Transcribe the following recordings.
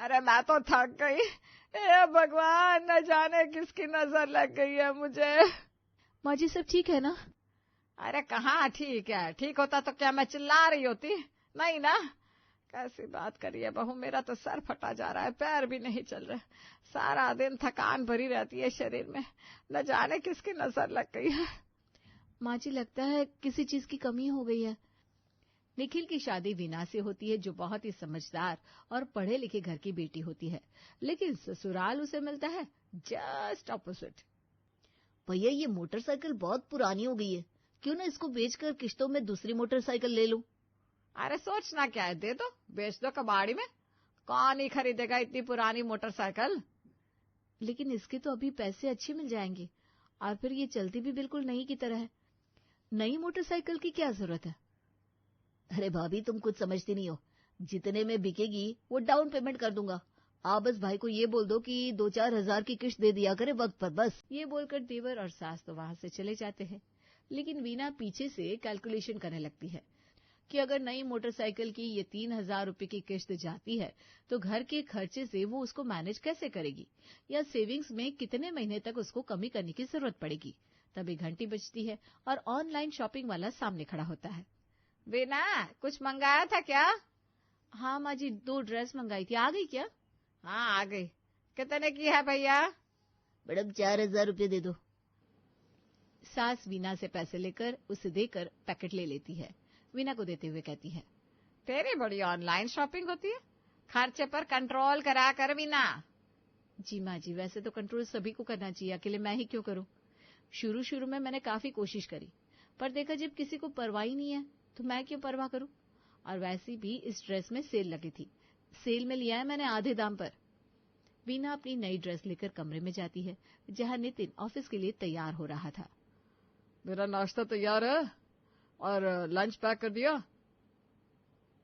अरे मैं तो थक गई। हे भगवान, न जाने किसकी नजर लग गई है मुझे। माँ जी सब ठीक है ना? अरे कहाँ ठीक है, ठीक होता तो क्या मैं चिल्ला रही होती? नहीं ना। कैसी बात करिए बहू, मेरा तो सर फटा जा रहा है, पैर भी नहीं चल रहे, सारा दिन थकान भरी रहती है शरीर में, न जाने किसकी नजर लग गई है। माँ जी लगता है किसी चीज की कमी हो गई है। निखिल की शादी वीना से होती है, जो बहुत ही समझदार और पढ़े लिखे घर की बेटी होती है, लेकिन ससुराल उसे मिलता है जस्ट ऑपोजिट। भैया ये मोटरसाइकिल बहुत पुरानी हो गई है, क्यों ना इसको बेचकर किश्तों में दूसरी मोटरसाइकिल ले लूं। अरे सोचना क्या है, दे दो, बेच दो कबाड़ी में, कौन ही खरीदेगा इतनी पुरानी मोटरसाइकिल। लेकिन इसके तो अभी पैसे अच्छे मिल जाएंगे, और फिर ये चलती भी बिल्कुल नई की तरह है। नई मोटरसाइकिल की क्या जरूरत है? अरे भाभी तुम कुछ समझती नहीं हो, जितने में बिकेगी वो डाउन पेमेंट कर दूंगा। आप बस भाई को ये बोल दो कि 2-4 हजार की किश्त दे दिया करे वक्त पर, बस। ये बोलकर देवर और सास तो वहां से चले जाते हैं, लेकिन वीना पीछे से कैलकुलेशन करने लगती है कि अगर नई मोटरसाइकिल की ये 3,000 रुपए की किश्त जाती है तो घर के खर्चे से वो उसको मैनेज कैसे करेगी, या सेविंग्स में कितने महीने तक उसको कमी करने की जरूरत पड़ेगी। तभी घंटी बजती है और ऑनलाइन शॉपिंग वाला सामने खड़ा होता है। वीना, कुछ मंगाया था क्या? हाँ माँ जी, 2 ड्रेस मंगाई थी, आ गई क्या? हाँ आ गई। कितने की है भैया? मैडम 4,000 रुपये दे दो। सास वीना से पैसे लेकर उसे देकर पैकेट ले लेती है। वीना को देते हुए कहती है, तेरी बड़ी ऑनलाइन शॉपिंग होती है, खर्चे पर कंट्रोल करा कर वीना। जी माँ जी, वैसे तो कंट्रोल सभी को करना चाहिए, अकेले मैं ही क्यों करूं। शुरू शुरू में मैंने काफी कोशिश करी, पर देखा जब किसी को परवाह ही नहीं है तो मैं क्यों परवाह करूं। और वैसे भी इस ड्रेस में सेल लगी थी, सेल में लिया है मैंने आधे दाम पर। वीना अपनी नई ड्रेस लेकर कमरे में जाती है, जहां नितिन ऑफिस के लिए तैयार हो रहा था। मेरा नाश्ता तैयार है और लंच पैक कर दिया।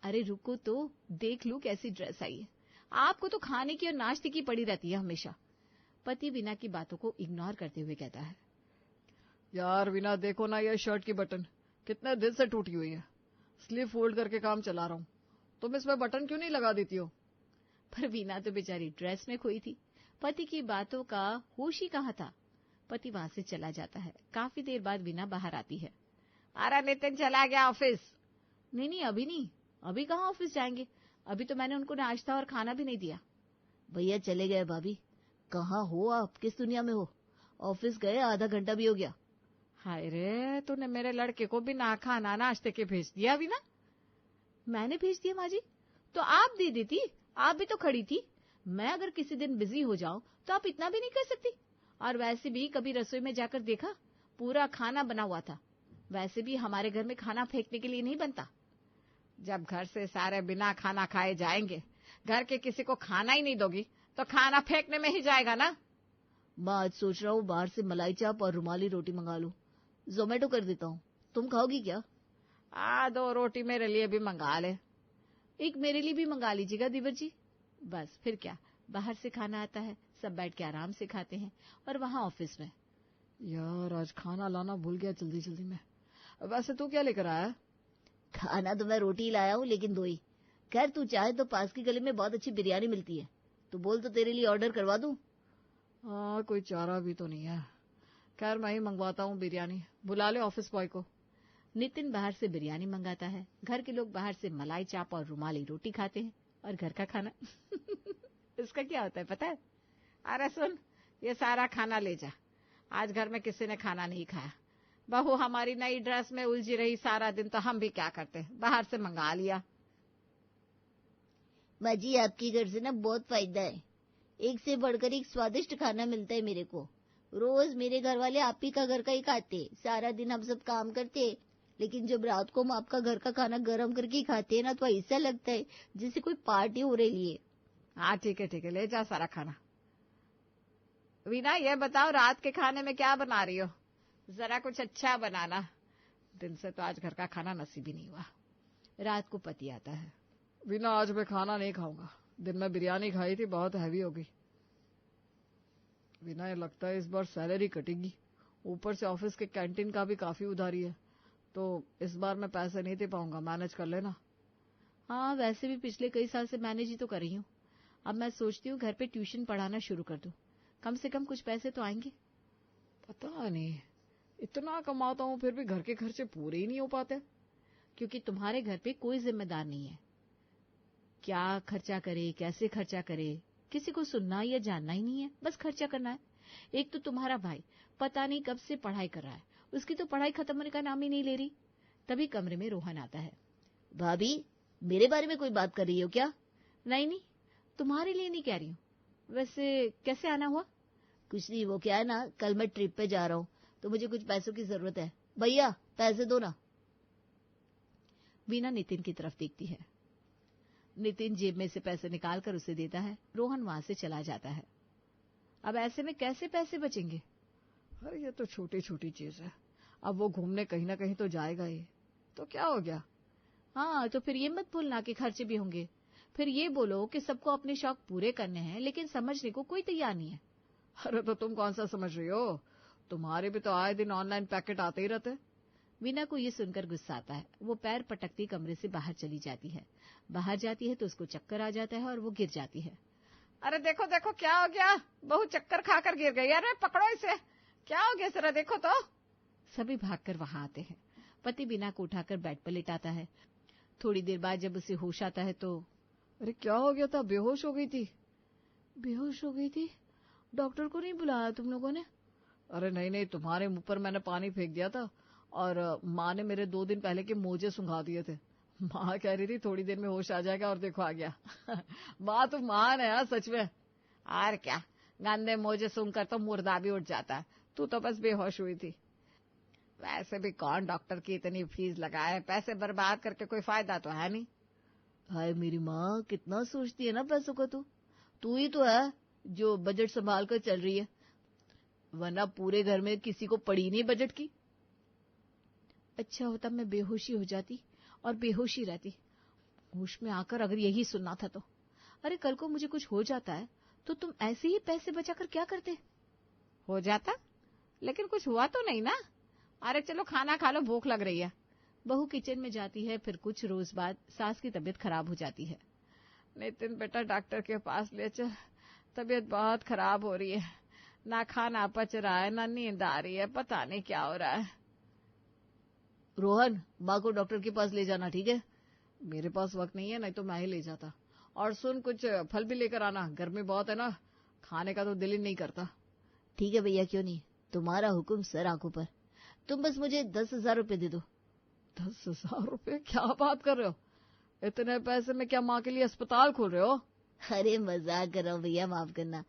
अरे रुको तो देख लूं कैसी ड्रेस आई है, आपको तो खाने की और नाश्ते की पड़ी रहती है हमेशा। पति वीना की बातों को इग्नोर करते हुए कहता है, यार वीना देखो ना, ये शर्ट की बटन कितने दिन से टूटी हुई है, स्लीव फोल्ड करके काम चला रहा हूं, तुम इसमें बटन क्यों नहीं लगा देती हो? पर वीना तो बेचारी ड्रेस में खोई थी, पति की बातों का होश ही कहाँ था। पति वहां से चला जाता है। काफी देर बाद वीना बाहर आती है। अरे नितिन चला गया ऑफिस। नहीं अभी नहीं, अभी कहाँ ऑफिस जाएंगे, अभी तो मैंने उनको नाश्ता और खाना भी नहीं दिया। भैया चले गए। भाभी कहाँ हो आप, किस दुनिया में हो? ऑफिस गए आधा घंटा भी हो गया। हाय रे, तूने मेरे लड़के को बिना खाना नाश्ते के भेज दिया भी ना? मैंने भेज दिया माँ जी, तो आप दे देती, आप भी तो खड़ी थी। मैं अगर किसी दिन बिजी हो जाऊं तो आप इतना भी नहीं कर सकती। और वैसे भी कभी रसोई में जाकर देखा, पूरा खाना बना हुआ था। वैसे भी हमारे घर में खाना फेंकने के लिए नहीं बनता। जब घर से सारे बिना खाना खाए जाएंगे, घर के किसी को खाना ही नहीं दोगी तो खाना फेंकने में ही जाएगा ना। माँ आज सोच रहा हूँ बाहर से मलाई चाप और रुमाली रोटी मंगा लूं, जोमेटो कर देता हूँ। तुम खाओगी क्या? 2 रोटी मेरे लिए भी मंगा ले। एक मेरे लिए भी मंगा लीजिएगा देवर जी। बस फिर क्या, बाहर से खाना आता है, सब बैठ के आराम से खाते हैं। और वहां ऑफिस में, यार आज खाना लाना भूल गया जल्दी जल्दी में। वैसे तू क्या लेकर आया? खाना तो मैं रोटी लाया हूँ, लेकिन 2 ही। खैर तू चाहे तो पास की गली में बहुत अच्छी बिरयानी मिलती है, तो बोल तो तेरे लिए ऑर्डर करवा दूं। हाँ कोई चारा भी तो नहीं है। खैर मैं ही मंगवाता हूँ बिरयानी, बुला ले ऑफिस बॉय को। नितिन बाहर से बिरयानी मंगाता है। घर के लोग बाहर से मलाई चाप और रुमाली रोटी खाते हैं। और घर का खाना इसका क्या होता है पता है? अरे सुन, ये सारा खाना ले जा, आज घर में किसी ने खाना नहीं खाया। बहू हमारी नई ड्रेस में उलझी रही सारा दिन, तो हम भी क्या करते, बाहर से मंगा लिया। माँ जी आपके घर से ना बहुत फायदा है, एक से बढ़कर एक स्वादिष्ट खाना मिलता है मेरे को। रोज मेरे घर वाले आप ही का घर का ही खाते, सारा दिन हम सब काम करते, लेकिन जब रात को हम आपका घर का खाना गर्म करके खाते हैं ना, तो ऐसा लगता है जैसे कोई पार्टी हो रही है। हाँ ठीक है, ले जा सारा खाना। वीना ये बताओ, रात के खाने में क्या बना रही हो? जरा कुछ अच्छा बनाना, दिन से तो आज घर का खाना नसीब ही नहीं हुआ। रात को पति आता है। वीना आज मैं खाना नहीं खाऊंगा, दिन में बिरयानी खाई थी, बहुत हैवी हो गई। वीना ये लगता है इस बार सैलरी कटेगी, ऊपर से ऑफिस के कैंटीन का भी काफी उधारी है, तो इस बार मैं पैसे नहीं दे पाऊंगा, मैनेज कर लेना। हाँ वैसे भी पिछले कई साल से मैनेज ही तो कर रही हूँ। अब मैं सोचती हूँ घर पे ट्यूशन पढ़ाना शुरू कर दूं, कम से कम कुछ पैसे तो आएंगे। पता नहीं, इतना कमाता हूँ फिर भी घर के खर्चे पूरे ही नहीं हो पाते। क्योंकि तुम्हारे घर पे कोई जिम्मेदार नहीं है। क्या खर्चा करे, कैसे खर्चा करे, किसी को सुनना या जानना ही नहीं है, बस खर्चा करना है। एक तो तुम्हारा भाई पता नहीं कब से पढ़ाई कर रहा है, उसकी तो पढ़ाई खत्म होने का नाम ही नहीं ले रही। तभी कमरे में रोहन आता है। भाभी, मेरे बारे में कोई बात कर रही हो क्या? नहीं, तुम्हारे लिए नहीं कह रही हूँ। वैसे कैसे आना हुआ? कुछ नहीं, वो क्या है ना, कल मैं ट्रिप पे जा रहा हूँ तो मुझे कुछ पैसों की जरूरत है। भैया पैसे दो ना। वीना नितिन की तरफ देखती है। नितिन जेब में से पैसे निकालकर उसे देता है। रोहन वहां से चला जाता है। अब ऐसे में कैसे पैसे बचेंगे? अरे ये तो छोटी छोटी चीज है, अब वो घूमने कहीं ना कहीं तो जाएगा ही, तो क्या हो गया। हाँ, तो फिर ये मत भूलना कि खर्चे भी होंगे। फिर ये बोलो कि सबको अपने शौक पूरे करने हैं, लेकिन समझने को कोई तैयार नहीं है। अरे तो तुम कौन सा समझ रही हो, तुम्हारे भी तो आए दिन ऑनलाइन पैकेट आते ही रहते। वीना को ये सुनकर गुस्सा आता है। वो पैर पटकती कमरे से बाहर चली जाती है। बाहर जाती है तो उसको चक्कर आ जाता है और वो गिर जाती है। अरे देखो देखो क्या हो गया, बहू चक्कर खाकर गिर गई। अरे पकड़ो इसे, क्या हो गया जरा देखो तो। सभी भागकर वहां आते हैं। पति वीना को उठाकर बेड पर लिटाता है। थोड़ी देर बाद जब उसे होश आता है तो अरे क्या हो गया था, बेहोश हो गई थी। बेहोश हो गई थी? डॉक्टर को नहीं बुलाया तुम लोगों ने? अरे नहीं, तुम्हारे मुंह पर मैंने पानी फेंक दिया था और माँ ने मेरे 2 दिन पहले के मोजे सुंघा दिए थे। माँ कह रही थी थोड़ी देर में होश आ जाएगा, और देखो आ गया। माँ तो महान है यार सच में। और क्या, गंदे मोजे सूंघकर तो मुर्दा भी उठ जाता है, तू तो बस बेहोश हुई थी। वैसे भी कौन डॉक्टर की इतनी फीस लगाए, पैसे बर्बाद करके कोई फायदा तो है नहीं। हाय मेरी माँ, कितना सोचती है ना पैसों का। तू ही तो है जो बजट संभाल कर चल रही है, वरना पूरे घर में किसी को पड़ी नहीं बजट की। अच्छा होता मैं बेहोशी हो जाती और बेहोशी रहती। होश में आकर अगर यही सुनना था तो। अरे कल को मुझे कुछ हो जाता है तो तुम ऐसे ही पैसे बचाकर क्या करते? हो जाता, लेकिन कुछ हुआ तो नहीं ना। अरे चलो खाना खा लो, भूख लग रही है। बहू किचन में जाती है। फिर कुछ रोज बाद सास की तबीयत खराब हो जाती है। नितिन बेटा डॉक्टर के पास ले चल, तबीयत बहुत खराब हो रही है। ना खाना पच रहा है, ना नींद आ रही है, पता नहीं क्या हो रहा है। रोहन, माँ को डॉक्टर के पास ले जाना, ठीक है? मेरे पास वक्त नहीं है, नहीं तो मैं ही ले जाता। और सुन, कुछ फल भी लेकर आना, गर्मी बहुत है ना, खाने का तो दिल ही नहीं करता। ठीक है भैया, क्यों नहीं, तुम्हारा हुक्म सर आंखों पर। तुम बस मुझे 10,000 रुपए दे दो। 10,000 रुपए? क्या बात कर रहे हो, इतने पैसे में क्या माँ के लिए अस्पताल खोल रहे हो? अरे मजाक कर रहा हूँ भैया, माफ करना।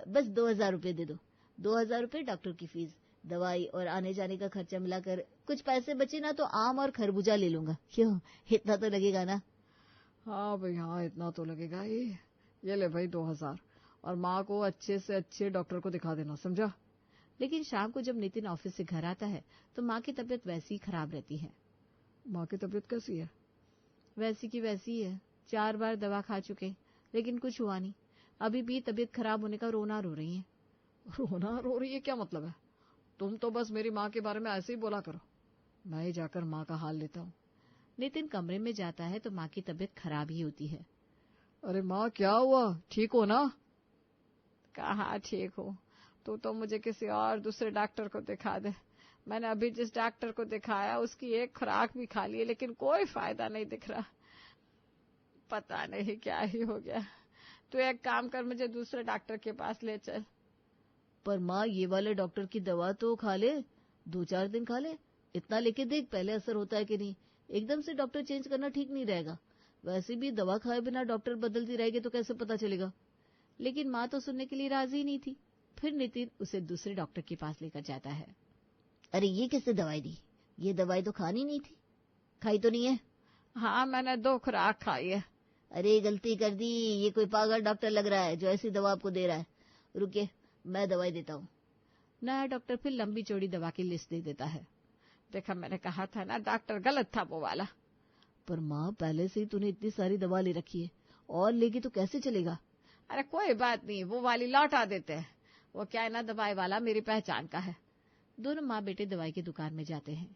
बस 2,000 रुपए दे दो। 2,000 रुपए डॉक्टर की फीस, दवाई और आने जाने का खर्चा मिलाकर कुछ पैसे बचे ना तो आम और खरबूजा ले लूंगा। क्यों, इतना तो लगेगा ना? हाँ भाई हाँ, इतना तो लगेगा ही। ये ले भाई 2,000, और माँ को अच्छे से अच्छे डॉक्टर को दिखा देना, समझा? लेकिन शाम को जब नितिन ऑफिस से घर आता है तो माँ की तबीयत वैसी ही खराब रहती है। माँ की तबीयत कैसी है? वैसी की वैसी है। 4 बार दवा खा चुके लेकिन कुछ हुआ नहीं। अभी भी तबीयत खराब होने का रोना रो रही है। रोना रो रही है? क्या मतलब है? तुम तो बस मेरी माँ के बारे में ऐसे ही बोला करो, मैं ही जाकर माँ का हाल लेता हूँ। नितिन कमरे में जाता है तो माँ की तबीयत खराब ही होती है। अरे माँ क्या हुआ, ठीक हो ना? कहाँ ठीक हो, तू तो मुझे किसी और दूसरे डॉक्टर को दिखा दे। मैंने अभी जिस डॉक्टर को दिखाया उसकी एक खुराक भी खा ली, लेकिन कोई फायदा नहीं दिख रहा। पता नहीं क्या ही हो गया। तू एक काम कर, मुझे दूसरे डॉक्टर के पास ले चल। पर माँ, ये वाले डॉक्टर की दवा तो खा ले, 2-4 दिन खा ले, इतना लेके देख पहले असर होता है कि नहीं। एकदम से डॉक्टर चेंज करना ठीक नहीं रहेगा। वैसे भी दवा खाए बिना डॉक्टर बदलती रहेगी तो कैसे पता चलेगा। लेकिन माँ तो सुनने के लिए राजी नहीं थी। फिर नितिन उसे दूसरे डॉक्टर के पास लेकर जाता है। अरे ये किसने दवाई दी? ये दवाई तो खानी नहीं थी। खाई तो नहीं है? हाँ मैंने 2 खुराक खाई है। अरे गलती कर दी, ये कोई पागल डॉक्टर लग रहा है जो ऐसी दवा आपको दे रहा है। रुकिए, मैं दवाई देता हूँ। नया डॉक्टर फिर लंबी चौड़ी दवा की लिस्ट दे देता है। देखा, मैंने कहा था ना, डॉक्टर गलत था वो वाला। पर माँ, पहले से ही तूने इतनी सारी दवा ले रखी है, और लेगी तो कैसे चलेगा? अरे कोई बात नहीं, वो वाली लौटा देते हैं। वो क्या है ना, दवाई वाला मेरी पहचान का है। दोनों माँ बेटे दवाई की दुकान में जाते हैं।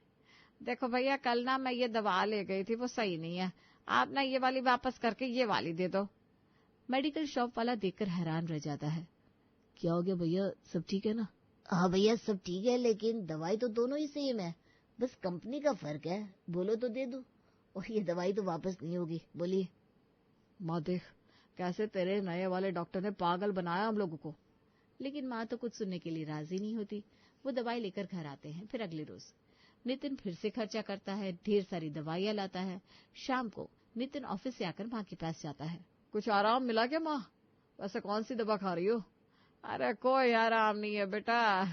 देखो भैया, कल ना मैं ये दवा ले गई थी, वो सही नहीं है, आप ना ये वाली वापस करके ये वाली दे दो। मेडिकल शॉप वाला देखकर हैरान रह जाता है। क्या हो गया भैया, सब ठीक है ना? हाँ भैया सब ठीक है, लेकिन दवाई तो दोनों ही सेम है, बस कंपनी का फर्क है। बोलो तो दे दो, और ये दवाई तो वापस नहीं होगी। बोलिए। माँ देख कैसे तेरे नए वाले डॉक्टर ने पागल बनाया हम लोगों को। लेकिन माँ तो कुछ सुनने के लिए राजी नहीं होती। वो दवाई लेकर घर आते हैं। फिर अगले रोज नितिन फिर से खर्चा करता है, ढेर सारी दवाइयां लाता है। शाम को नितिन ऑफिस से आकर माँ के पास जाता है। कुछ आराम मिला क्या माँ? वैसे कौन सी दवा खा रही हो? अरे कोई आराम नहीं है बेटा,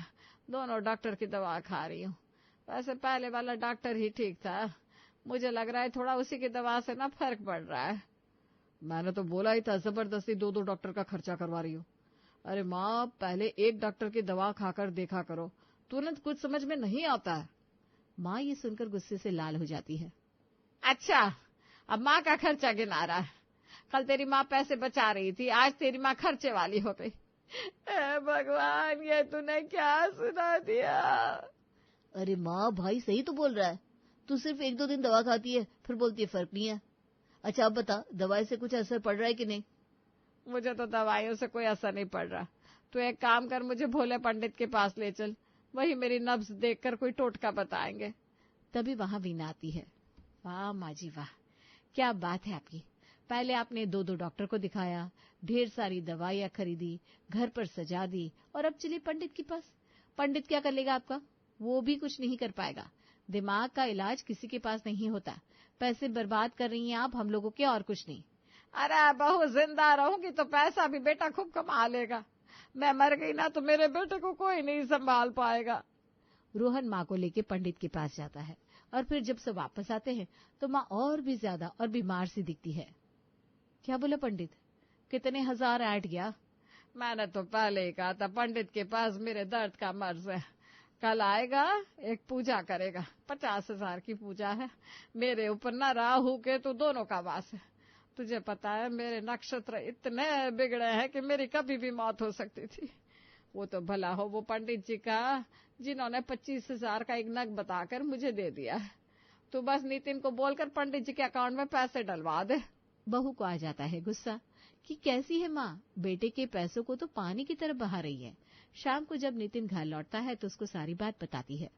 दोनों डॉक्टर की दवा खा रही हूँ। वैसे पहले वाला डॉक्टर ही ठीक था, मुझे लग रहा है थोड़ा उसी की दवा से ना फर्क पड़ रहा है। मैंने तो बोला ही था जबरदस्ती दो डॉक्टर का खर्चा करवा रही हो। अरे माँ पहले एक डॉक्टर की दवा खाकर देखा करो, तुरंत कुछ समझ में नहीं आता है। माँ ये सुनकर गुस्से से लाल हो जाती है। अच्छा अब माँ का खर्चा गिना रहा है। कल तेरी माँ पैसे बचा रही थी, आज तेरी माँ खर्चे वाली हो गई। भगवान ये तूने क्या सुना दिया। अरे माँ भाई सही तो बोल रहा है, तू सिर्फ 1-2 दिन दवा खाती है फिर बोलती है फर्क नहीं है। अच्छा अब बता, दवाई से कुछ असर पड़ रहा है कि नहीं? मुझे तो दवाइयों से कोई असर नहीं पड़ रहा। तू एक काम कर, मुझे भोले पंडित के पास ले चल, वही मेरी नब्ज देखकर कोई टोटका बताएंगे। तभी वहां वीना आती है। वाह माँ जी वाह, क्या बात है आपकी। पहले आपने 2 डॉक्टर को दिखाया, ढेर सारी दवाइयां खरीदी, घर पर सजा दी, और अब चलिए पंडित के पास। पंडित क्या कर लेगा आपका? वो भी कुछ नहीं कर पाएगा। दिमाग का इलाज किसी के पास नहीं होता। पैसे बर्बाद कर रही हैं आप हम लोगों के, और कुछ नहीं। अरे बहू जिंदा रहूंगी तो पैसा भी बेटा खूब कमा लेगा, मैं मर गई ना तो मेरे बेटे को कोई नहीं संभाल पाएगा। रोहन माँ को लेके पंडित के पास जाता है, और फिर जब सब वापस आते हैं तो माँ और भी ज्यादा और बीमार सी दिखती है। क्या बोला पंडित, कितने हजार ऐड गया? मैंने तो पहले ही कहा था पंडित के पास मेरे दर्द का मर्ज है। कल आएगा, एक पूजा करेगा, 50,000 की पूजा है। मेरे ऊपर ना राहु के तो दोनों का वास है। तुझे पता है मेरे नक्षत्र इतने बिगड़े हैं कि मेरी कभी भी मौत हो सकती थी। वो तो भला हो वो पंडित जी का, जिन्होंने 25,000 का एक नग बताकर मुझे दे दिया है। तू बस नितिन को बोलकर पंडित जी के अकाउंट में पैसे डलवा दे। बहू को आ जाता है गुस्सा कि कैसी है माँ, बेटे के पैसों को तो पानी की तरह बहा रही है। शाम को जब नितिन घर लौटता है तो उसको सारी बात बताती है।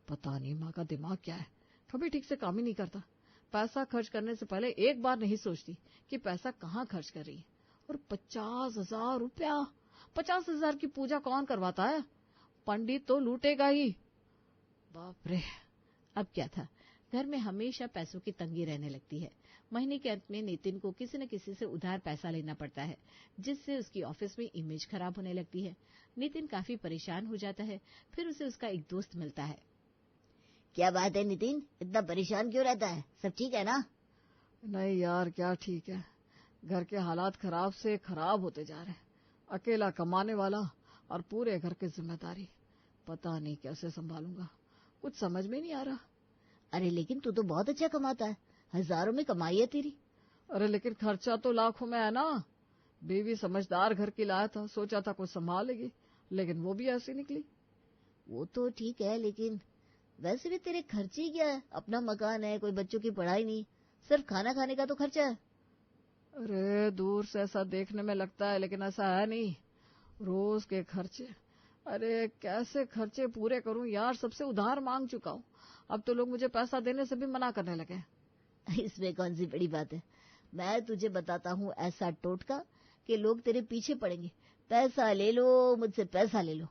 पता नहीं माँ का दिमाग क्या है, कभी ठीक से काम ही नहीं करता। पैसा खर्च करने से पहले एक बार नहीं सोचती कि पैसा कहाँ खर्च कर रही है। और 50,000 रुपया, 50,000 की पूजा कौन करवाता है? पंडित तो लूटेगा ही। बाप रे। अब क्या था, घर में हमेशा पैसों की तंगी रहने लगती है। महीने के अंत में नितिन को किसी न किसी से उधार पैसा लेना पड़ता है, जिससे उसकी ऑफिस में इमेज खराब होने लगती है। नितिन काफी परेशान हो जाता है। फिर उसे उसका एक दोस्त मिलता है। क्या बात है नितिन, इतना परेशान क्यों रहता है? सब ठीक है ना? नहीं यार क्या ठीक है, घर के हालात खराब से खराब होते जा रहे हैं। अकेला कमाने वाला और पूरे घर की जिम्मेदारी, पता नहीं कैसे संभालूंगा, कुछ समझ में नहीं आ रहा। अरे लेकिन तू तो बहुत अच्छा कमाता है, हजारों में कमाई है तेरी। अरे लेकिन खर्चा तो लाखों में है ना। बीवी समझदार घर की लाया था, सोचा था कुछ संभालेगी, लेकिन वो भी ऐसी निकली। वो तो ठीक है, लेकिन वैसे भी तेरे खर्चे ही क्या है? अपना मकान है, कोई बच्चों की पढ़ाई नहीं, सिर्फ खाना खाने का तो खर्चा है। अरे दूर से ऐसा देखने में लगता है, लेकिन ऐसा है नहीं। रोज के खर्चे, अरे कैसे खर्चे पूरे करूं यार, सबसे उधार मांग चुका हूं। अब तो लोग मुझे पैसा देने से भी मना करने लगे। इसमें कौन सी बड़ी बात है? मैं तुझे बताता हूँ ऐसा टोटका कि लोग तेरे पीछे पड़ेंगे, पैसा ले लो मुझसे, पैसा ले लो।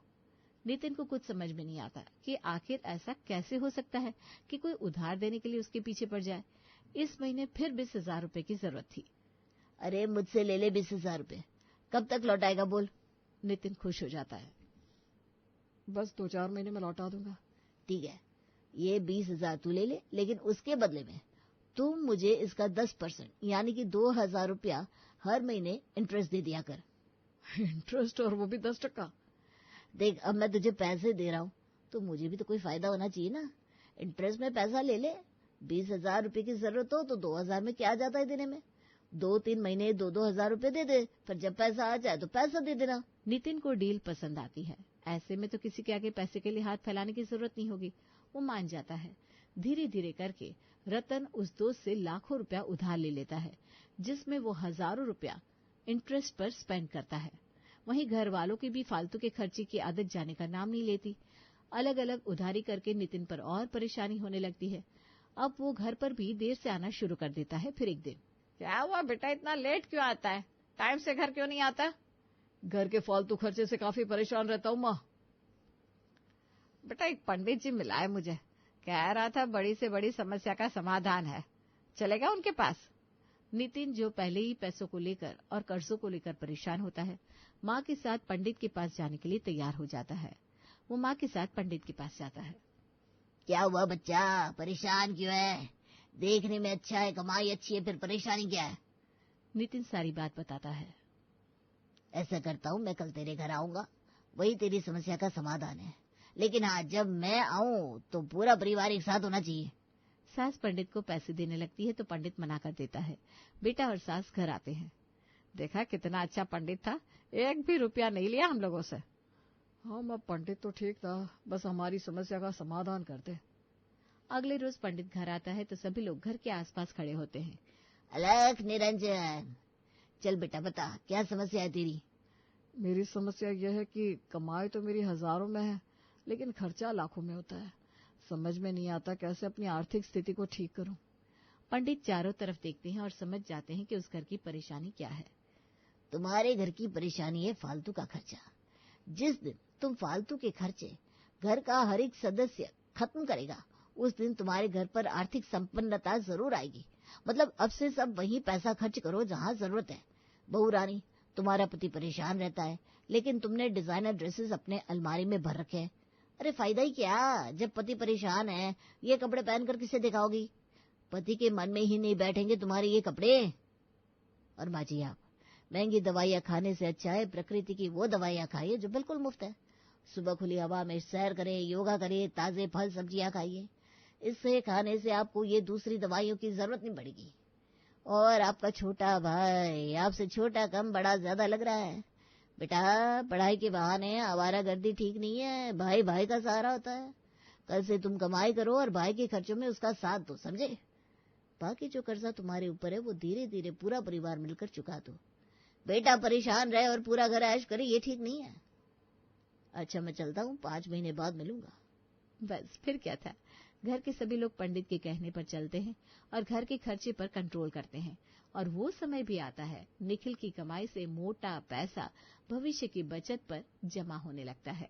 नितिन को कुछ समझ में नहीं आता कि आखिर ऐसा कैसे हो सकता है कि कोई उधार देने के लिए उसके पीछे पड़ जाए। इस महीने फिर 20,000 रुपए की जरूरत थी। अरे मुझसे ले ले 20,000 रुपए, कब तक लौटाएगा बोल? नितिन खुश हो जाता है। बस 2-4 महीने में लौटा दूंगा। ठीक है, ये 20,000 तू ले ले, लेकिन उसके बदले में तुम मुझे इसका 10% यानी कि 2,000 रुपया हर महीने इंटरेस्ट दे दिया कर। इंटरेस्ट, और वो भी 10%? देख अब मैं तुझे पैसे दे रहा हूँ तो मुझे भी तो कोई फायदा होना चाहिए ना। इंटरेस्ट में पैसा ले ले, 20,000 रुपए की जरूरत हो तो 2,000 में क्या जाता है देने में? 2-3 महीने 2-2 हजार रुपए दे दे, फिर जब पैसा आ जाए तो पैसा दे देना। नितिन को डील पसंद आती है। ऐसे में तो किसी के आगे पैसे के लिए हाथ फैलाने की जरूरत नहीं होगी। वो मान जाता है। धीरे धीरे करके रतन उस दोस्त से लाखों रुपया उधार ले लेता है, जिसमें वो हजारों रुपया इंटरेस्ट पर स्पेंड करता है। वहीं घर वालों की भी फालतू के खर्चे की आदत जाने का नाम नहीं लेती। अलग अलग उधारी करके नितिन पर और परेशानी होने लगती है। अब वो घर पर भी देर से आना शुरू कर देता है। फिर एक दिन, क्या हुआ बेटा, इतना लेट क्यों आता है? टाइम से घर क्यों नहीं आता? घर के फालतू खर्चे से काफी परेशान रहता हूँ माँ। बेटा, एक पंडित जी मिला है मुझे, कह रहा था बड़ी से बड़ी समस्या का समाधान है, चलेगा उनके पास? नितिन, जो पहले ही पैसों को लेकर और कर्जों को लेकर परेशान होता है, माँ के साथ पंडित के पास जाने के लिए तैयार हो जाता है। वो माँ के साथ पंडित के पास जाता है। क्या हुआ बच्चा, परेशान क्यों है? देखने में अच्छा है, कमाई अच्छी है, फिर परेशानी क्या है? नितिन सारी बात बताता है। ऐसा करता हूँ, मैं कल तेरे घर आऊंगा, वही तेरी समस्या का समाधान है। लेकिन हाँ, जब मैं आऊं तो पूरा परिवार एक साथ होना चाहिए। सास पंडित को पैसे देने लगती है तो पंडित मना कर देता है। बेटा और सास घर आते हैं। देखा कितना अच्छा पंडित था, एक भी रुपया नहीं लिया हम लोगों से। हाँ माँ, पंडित तो ठीक था, बस हमारी समस्या का समाधान कर दे। अगले रोज पंडित घर आता है तो सभी लोग घर के आसपास खड़े होते हैं। अलख निरंजन, चल बेटा बता, क्या समस्या है तेरी? मेरी समस्या यह है कि कमाई तो मेरी हजारों में है, लेकिन खर्चा लाखों में होता है। समझ में नहीं आता कैसे अपनी आर्थिक स्थिति को ठीक करूं। पंडित चारों तरफ देखते हैं और समझ जाते हैं कि उस घर की परेशानी क्या है। तुम्हारे घर की परेशानी है फालतू का खर्चा। जिस दिन तुम फालतू के खर्चे घर का हर एक सदस्य खत्म करेगा, उस दिन तुम्हारे घर पर आर्थिक संपन्नता जरूर आएगी। मतलब अब से सब वही पैसा खर्च करो जहाँ जरूरत है। बहू रानी, तुम्हारा पति परेशान रहता है, लेकिन तुमने डिजाइनर ड्रेसेस अपने अलमारी में भर रखे हैं। अरे फायदा ही क्या, जब पति परेशान है, ये कपड़े पहनकर किसे दिखाओगी? पति के मन में ही नहीं बैठेंगे तुम्हारे ये कपड़े। और माँ जी, आप महंगी दवाइयाँ खाने से अच्छा है प्रकृति की वो दवाइयाँ खाइए जो बिल्कुल मुफ्त है। सुबह खुली हवा में सैर करें, योगा करें, ताजे फल सब्जियाँ खाइए। इससे खाने से आपको ये दूसरी दवाइयों की जरूरत नहीं पड़ेगी। और आपका छोटा भाई आपसे छोटा कम बड़ा ज्यादा लग रहा है। बेटा, पढ़ाई के बहाने आवारागर्दी ठीक नहीं है। भाई भाई का सहारा होता है। कल से तुम कमाई करो और भाई के खर्चों में उसका साथ दो, समझे? बाकी जो कर्जा तुम्हारे ऊपर है वो धीरे धीरे पूरा परिवार मिलकर चुका दो। बेटा परेशान रहे और पूरा घर ऐश करे, ये ठीक नहीं है। अच्छा, मैं चलता हूँ, 5 महीने बाद मिलूंगा। बस फिर क्या था, घर के सभी लोग पंडित के कहने पर चलते हैं और घर के खर्चे पर कंट्रोल करते हैं। और वो समय भी आता है, निखिल की कमाई से मोटा पैसा भविष्य की बचत पर जमा होने लगता है।